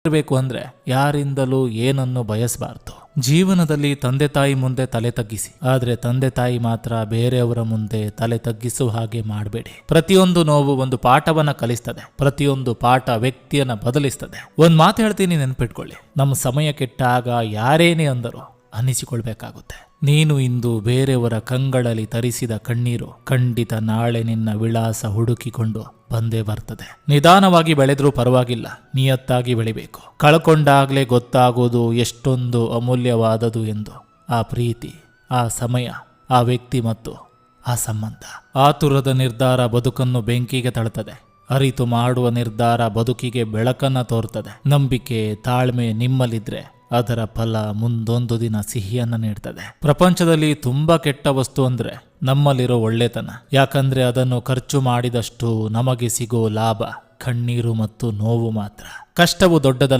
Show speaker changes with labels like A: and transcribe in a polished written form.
A: ಇರಬೇಕು ಅಂದ್ರೆ ಯಾರಿಂದಲೂ ಏನನ್ನು ಬಯಸಬಾರ್ದು. ಜೀವನದಲ್ಲಿ ತಂದೆ ತಾಯಿ ಮುಂದೆ ತಲೆ ತಗ್ಗಿಸಿ, ಆದ್ರೆ ತಂದೆ ತಾಯಿ ಮಾತ್ರ ಬೇರೆಯವರ ಮುಂದೆ ತಲೆ ತಗ್ಗಿಸುವ ಹಾಗೆ ಮಾಡಬೇಡಿ. ಪ್ರತಿಯೊಂದು ನೋವು ಒಂದು ಪಾಠವನ್ನ ಕಲಿಸ್ತದೆ, ಪ್ರತಿಯೊಂದು ಪಾಠ ವ್ಯಕ್ತಿಯನ್ನ ಬದಲಿಸ್ತದೆ. ಒಂದ್ ಮಾತು ಹೇಳ್ತೀನಿ, ನೆನ್ಪಿಟ್ಕೊಳ್ಳಿ, ನಮ್ಮ ಸಮಯ ಕೆಟ್ಟಾಗ ಯಾರೇನೇ ಅಂದರೂ ಅನ್ನಿಸಿಕೊಳ್ಬೇಕಾಗುತ್ತೆ. ನೀನು ಇಂದು ಬೇರೆಯವರ ಕಂಗಳಲ್ಲಿ ತರಿಸಿದ ಕಣ್ಣೀರು ಖಂಡಿತ ನಾಳೆ ನಿನ್ನ ವಿಳಾಸ ಹುಡುಕಿಕೊಂಡು ಬಂದೇ ಬರ್ತದೆ. ನಿಧಾನವಾಗಿ ಬೆಳೆದ್ರೂ ಪರವಾಗಿಲ್ಲ, ನಿಯತ್ತಾಗಿ ಬೆಳಿಬೇಕು. ಕಳ್ಕೊಂಡಾಗ್ಲೇ ಗೊತ್ತಾಗೋದು ಎಷ್ಟೊಂದು ಅಮೂಲ್ಯವಾದದು ಎಂದು. ಆ ಪ್ರೀತಿ, ಆ ಸಮಯ, ಆ ವ್ಯಕ್ತಿ ಮತ್ತು ಆ ಸಂಬಂಧ. ಆತುರದ ನಿರ್ಧಾರ ಬದುಕನ್ನು ಬೆಂಕಿಗೆ ತಳ್ತದೆ. ಅರಿತು ಮಾಡುವ ನಿರ್ಧಾರ ಬದುಕಿಗೆ ಬೆಳಕನ್ನ ತೋರ್ತದೆ. ನಂಬಿಕೆ, ತಾಳ್ಮೆ ನಿಮ್ಮಲ್ಲಿದ್ರೆ ಅದರ ಫಲ ಮುಂದೊಂದು ದಿನ ಸಿಹಿಯನ್ನ ನೀಡ್ತದೆ. ಪ್ರಪಂಚದಲ್ಲಿ ತುಂಬಾ ಕೆಟ್ಟ ವಸ್ತು ಅಂದ್ರೆ ನಮ್ಮಲ್ಲಿರೋ ಒಳ್ಳೆತನ. ಯಾಕಂದ್ರೆ ಅದನ್ನು ಖರ್ಚು ಮಾಡಿದಷ್ಟು ನಮಗೆ ಸಿಗೋ ಲಾಭ ಕಣ್ಣೀರು ಮತ್ತು ನೋವು ಮಾತ್ರ. ಕಷ್ಟವು ದೊಡ್ಡದಲ್ಲ,